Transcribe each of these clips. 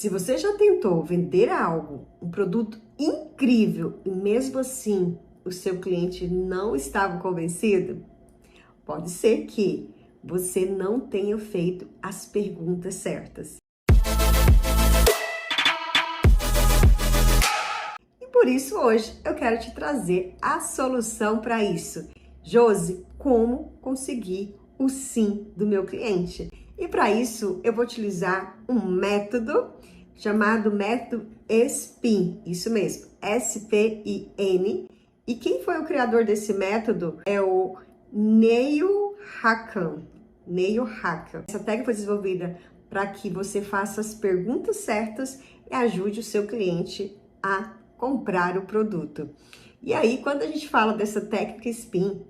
Se você já tentou vender algo, um produto incrível, e mesmo assim o seu cliente não estava convencido, pode ser que você não tenha feito as perguntas certas. E por isso hoje eu quero te trazer a solução para isso. Josi, como conseguir o sim do meu cliente? E para isso eu vou utilizar um método chamado método SPIN, isso mesmo, S-P-I-N. E quem foi o criador desse método é o Neil Hakan. Essa técnica foi desenvolvida para que você faça as perguntas certas e ajude o seu cliente a comprar o produto. E aí, quando a gente fala dessa técnica SPIN,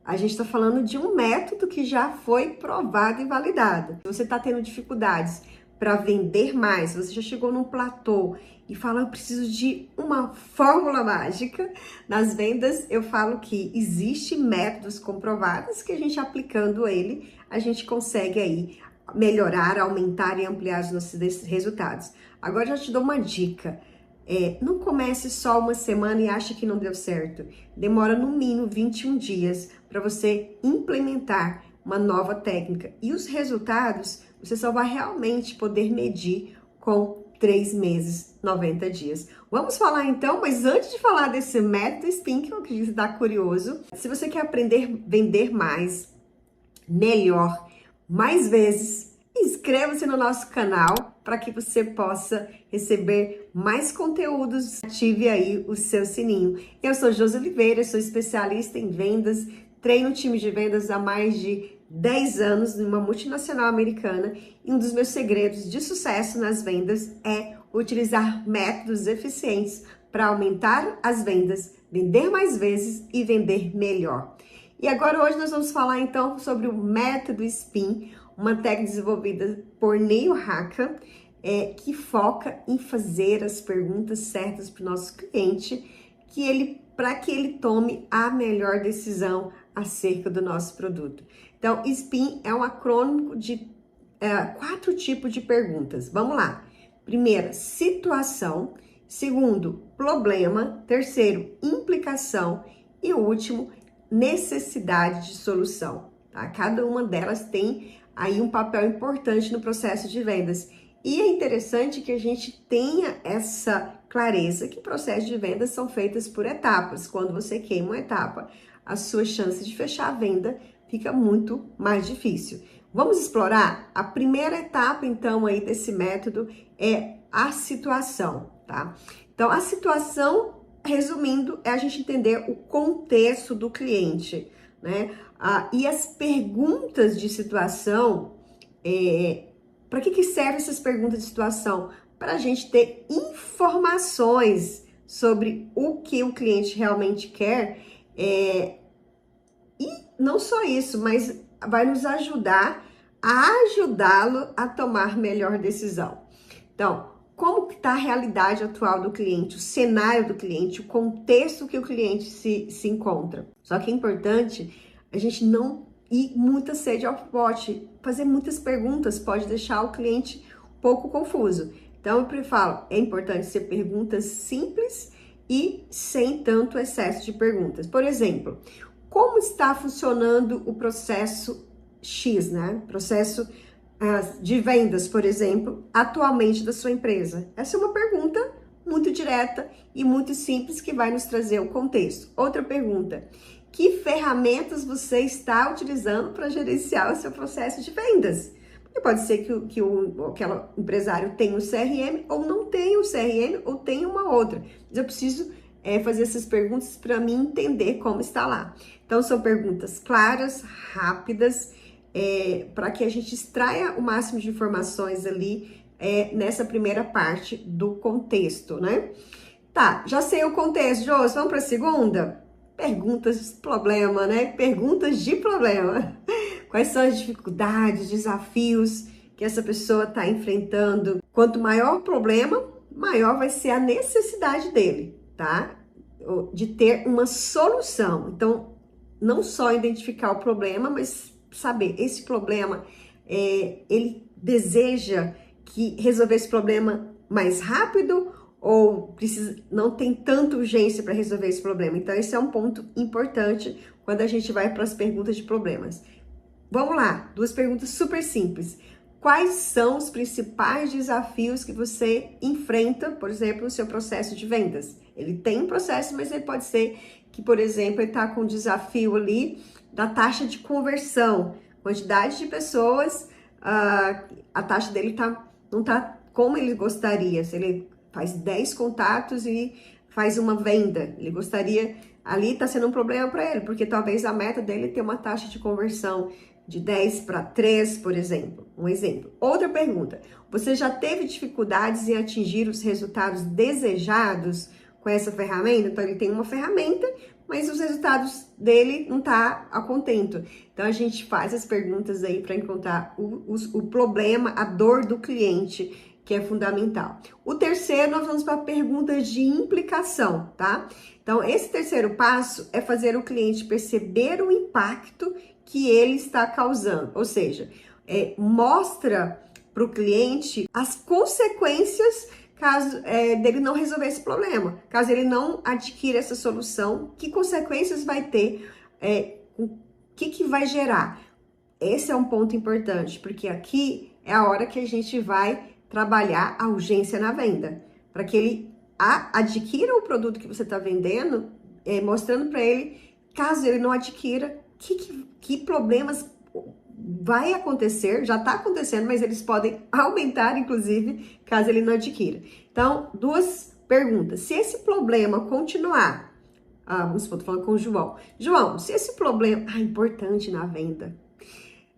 a gente está falando de um método que já foi provado e validado. Se você está tendo dificuldades para vender mais, você já chegou num platô e fala, eu preciso de uma fórmula mágica. Nas vendas, eu falo que existe métodos comprovados que a gente aplicando ele, a gente consegue aí melhorar, aumentar e ampliar os nossos resultados. Agora já te dou uma dica. Não comece só uma semana e acha que não deu certo. Demora no mínimo 21 dias para você implementar uma nova técnica. E os resultados você só vai realmente poder medir com 3 meses, 90 dias. Vamos falar então, mas antes de falar desse método SPIN, que eu acredito que está curioso, se você quer aprender a vender mais, melhor, mais vezes, inscreva-se no nosso canal para que você possa receber mais conteúdos. Ative aí o seu sininho. Eu sou Josi Oliveira, sou especialista em vendas, treino time de vendas há mais de 10 anos numa multinacional americana e um dos meus segredos de sucesso nas vendas é utilizar métodos eficientes para aumentar as vendas, vender mais vezes e vender melhor. E agora hoje nós vamos falar então sobre o método SPIN, uma técnica desenvolvida por Neil Hakan, que foca em fazer as perguntas certas para o nosso cliente, para que ele tome a melhor decisão acerca do nosso produto. Então, SPIN é um acrônimo de 4 tipos de perguntas. Vamos lá. Primeiro, situação. Segundo, problema. Terceiro, implicação. E o último, necessidade de solução. Tá? Cada uma delas tem aí um papel importante no processo de vendas. E é interessante que a gente tenha essa clareza que processos de vendas são feitos por etapas. Quando você queima uma etapa, a sua chance de fechar a venda fica muito mais difícil. Vamos explorar? A primeira etapa, então, aí desse método é a situação, tá? Então, a situação, resumindo, é a gente entender o contexto do cliente, né? E as perguntas de situação, para que servem essas perguntas de situação? Para a gente ter informações sobre o que o cliente realmente quer, e não só isso, mas vai nos ajudar a ajudá-lo a tomar melhor decisão. Então, como está a realidade atual do cliente, o cenário do cliente, o contexto que o cliente se encontra. Só que é importante a gente não ir muita sede ao pote, fazer muitas perguntas pode deixar o cliente um pouco confuso. Então, eu falo, é importante ser perguntas simples e sem tanto excesso de perguntas. Por exemplo, como está funcionando o processo X, né? Processo de vendas, por exemplo, atualmente da sua empresa? Essa é uma pergunta muito direta e muito simples que vai nos trazer o contexto. Outra pergunta, que ferramentas você está utilizando para gerenciar o seu processo de vendas? Porque pode ser que aquele empresário tenha um CRM ou não tenha um CRM ou tenha uma outra. Mas eu preciso fazer essas perguntas para mim entender como está lá. Então, são perguntas claras, rápidas, para que a gente extraia o máximo de informações ali nessa primeira parte do contexto, né? Tá, já sei o contexto, Josi, vamos para a segunda? Perguntas de problema, né? Perguntas de problema. Quais são as dificuldades, desafios que essa pessoa está enfrentando? Quanto maior o problema, maior vai ser a necessidade dele, tá? De ter uma solução. Então, não só identificar o problema, mas saber esse problema, ele deseja que resolver esse problema mais rápido ou precisa, não tem tanta urgência para resolver esse problema? Então, esse é um ponto importante quando a gente vai para as perguntas de problemas. Vamos lá, duas perguntas super simples. Quais são os principais desafios que você enfrenta, por exemplo, no seu processo de vendas? Ele tem um processo, mas ele pode ser que, por exemplo, ele está com um desafio ali da taxa de conversão. Quantidade de pessoas, a taxa dele não está como ele gostaria. Se ele faz 10 contatos e faz uma venda, ele gostaria, ali está sendo um problema para ele, porque talvez a meta dele é ter uma taxa de conversão de 10 para 3, por exemplo. Um exemplo. Outra pergunta. Você já teve dificuldades em atingir os resultados desejados com essa ferramenta? Então, ele tem uma ferramenta, mas os resultados dele não tá a contento. Então, a gente faz as perguntas aí para encontrar o problema, a dor do cliente, que é fundamental. O terceiro, nós vamos para perguntas de implicação, tá? Então, esse terceiro passo é fazer o cliente perceber o impacto que ele está causando, ou seja, mostra para o cliente as consequências caso dele não resolver esse problema, caso ele não adquira essa solução, que consequências vai ter, o que vai gerar. Esse é um ponto importante, porque aqui é a hora que a gente vai trabalhar a urgência na venda, para que ele adquira o produto que você está vendendo, mostrando para ele, caso ele não adquira, que problemas vai acontecer, já está acontecendo, mas eles podem aumentar, inclusive, caso ele não adquira. Então, duas perguntas. Se esse problema continuar, vamos supor, tô falando com o João. João, se esse problema é importante na venda,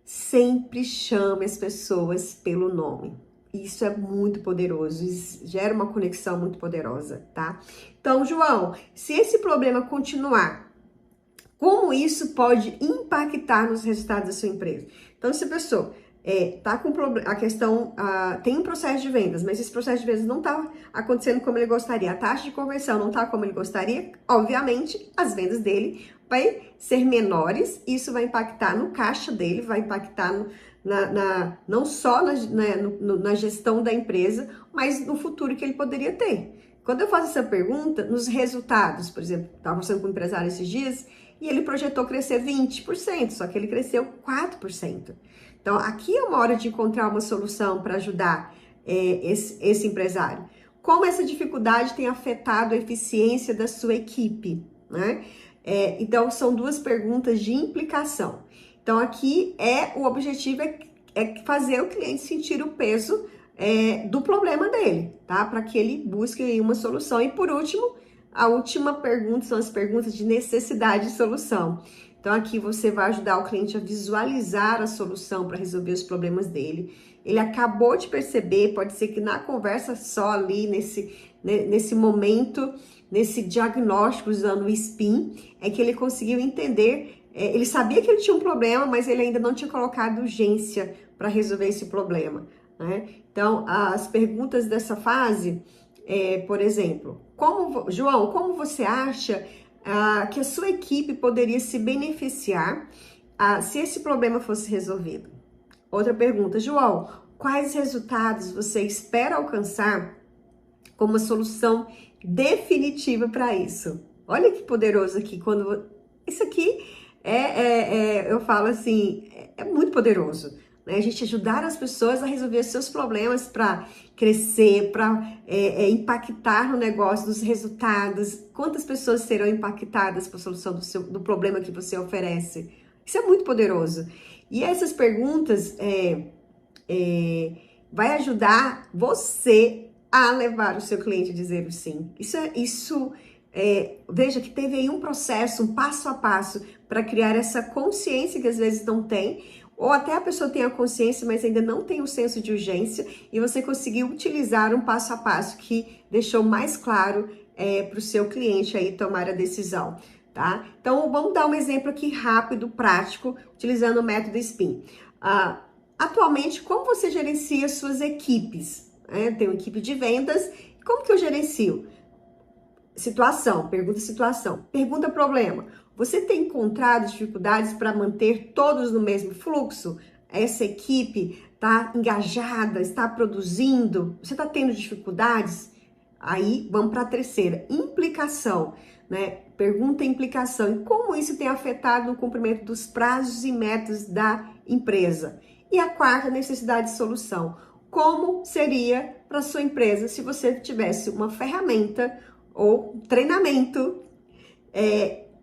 sempre chame as pessoas pelo nome. Isso é muito poderoso, isso gera uma conexão muito poderosa, tá? Então, João, se esse problema continuar, como isso pode impactar nos resultados da sua empresa? Então, se a pessoa tá com a questão, tem um processo de vendas, mas esse processo de vendas não está acontecendo como ele gostaria, a taxa de conversão não está como ele gostaria, obviamente, as vendas dele vai ser menores, isso vai impactar no caixa dele, vai impactar não só na gestão da empresa, mas no futuro que ele poderia ter. Quando eu faço essa pergunta, nos resultados, por exemplo, estava conversando com um empresário esses dias, e ele projetou crescer 20%, só que ele cresceu 4%. Então, aqui é uma hora de encontrar uma solução para ajudar esse empresário. Como essa dificuldade tem afetado a eficiência da sua equipe, né? Então, são duas perguntas de implicação. Então, aqui o objetivo é fazer o cliente sentir o peso do problema dele, tá? Para que ele busque aí uma solução. E por último, a última pergunta são as perguntas de necessidade e solução. Então, aqui você vai ajudar o cliente a visualizar a solução para resolver os problemas dele. Ele acabou de perceber, pode ser que na conversa só ali, nesse momento, nesse diagnóstico usando o SPIN, é que ele conseguiu entender, ele sabia que ele tinha um problema, mas ele ainda não tinha colocado urgência para resolver esse problema, né? Então, as perguntas dessa fase, por exemplo, João, como você acha que a sua equipe poderia se beneficiar se esse problema fosse resolvido? Outra pergunta, João, quais resultados você espera alcançar como solução definitiva para isso? Olha que poderoso aqui, isso aqui eu falo assim, é muito poderoso, né? A gente ajudar as pessoas a resolver seus problemas para crescer, para impactar no negócio, nos resultados. Quantas pessoas serão impactadas por solução do problema que você oferece? Isso é muito poderoso. E essas perguntas vai ajudar você a levar o seu cliente a dizer o sim. Veja que teve aí um processo, um passo a passo para criar essa consciência que às vezes não tem, ou até a pessoa tem a consciência, mas ainda não tem o senso de urgência, e você conseguiu utilizar um passo a passo que deixou mais claro para o seu cliente aí tomar a decisão, tá? Então, vamos dar um exemplo aqui rápido, prático, utilizando o método SPIN. Atualmente, como você gerencia suas equipes? Tem uma equipe de vendas, como que eu gerencio? Situação, pergunta situação. Pergunta problema. Você tem encontrado dificuldades para manter todos no mesmo fluxo? Essa equipe está engajada, está produzindo, você está tendo dificuldades? Aí vamos para a terceira, implicação, né? Pergunta implicação e como isso tem afetado o cumprimento dos prazos e metas da empresa. E a quarta, necessidade de solução. Como seria para sua empresa se você tivesse uma ferramenta ou treinamento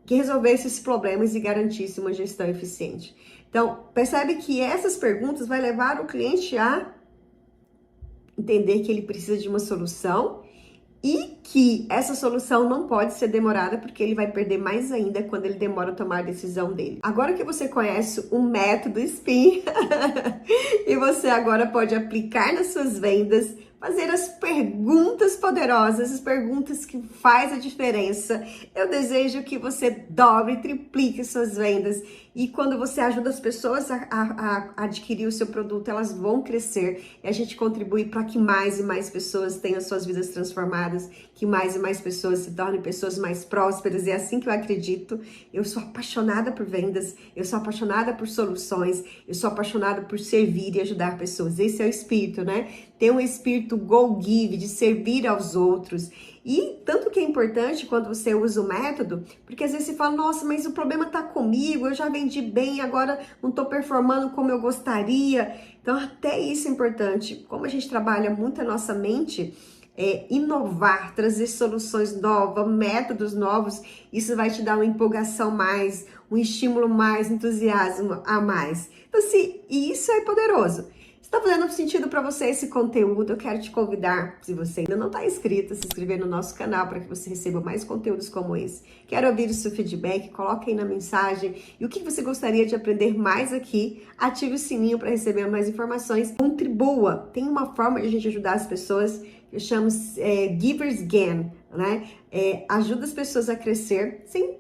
que resolvesse esses problemas e garantisse uma gestão eficiente? Então, percebe que essas perguntas vai levar o cliente a entender que ele precisa de uma solução e que essa solução não pode ser demorada, porque ele vai perder mais ainda quando ele demora a tomar a decisão dele. Agora que você conhece o método SPIN e você agora pode aplicar nas suas vendas, fazer as perguntas poderosas, as perguntas que faz a diferença. Eu desejo que você dobre, triplique suas vendas e quando você ajuda as pessoas a adquirir o seu produto, elas vão crescer e a gente contribui para que mais e mais pessoas tenham suas vidas transformadas, que mais e mais pessoas se tornem pessoas mais prósperas. É assim que eu acredito. Eu sou apaixonada por vendas, eu sou apaixonada por soluções, eu sou apaixonada por servir e ajudar pessoas. Esse é o espírito, né? Ter um espírito go give, de servir aos outros. E tanto que é importante quando você usa o método, porque às vezes você fala, nossa, mas o problema tá comigo, eu já vendi bem, agora não tô performando como eu gostaria. Então até isso é importante. Como a gente trabalha muito a nossa mente, inovar, trazer soluções novas, métodos novos, isso vai te dar uma empolgação mais, um estímulo mais, entusiasmo a mais. Então, e isso é poderoso. Está fazendo sentido para você esse conteúdo? Eu quero te convidar, se você ainda não está inscrito, a se inscrever no nosso canal para que você receba mais conteúdos como esse. Quero ouvir o seu feedback, coloque aí na mensagem e o que você gostaria de aprender mais aqui. Ative o sininho para receber mais informações. Contribua. Tem uma forma de a gente ajudar as pessoas que eu chamo Givers Gain, né? Ajuda as pessoas a crescer sem...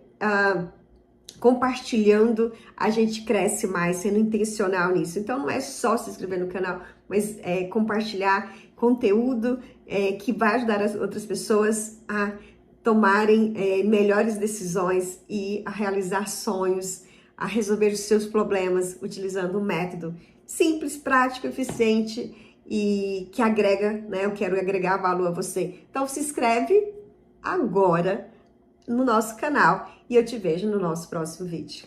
compartilhando, a gente cresce mais, sendo intencional nisso. Então, não é só se inscrever no canal, mas compartilhar conteúdo que vai ajudar as outras pessoas a tomarem melhores decisões e a realizar sonhos, a resolver os seus problemas utilizando um método simples, prático, eficiente e que agrega, né? Eu quero agregar valor a você. Então, se inscreve agora no nosso canal e eu te vejo no nosso próximo vídeo.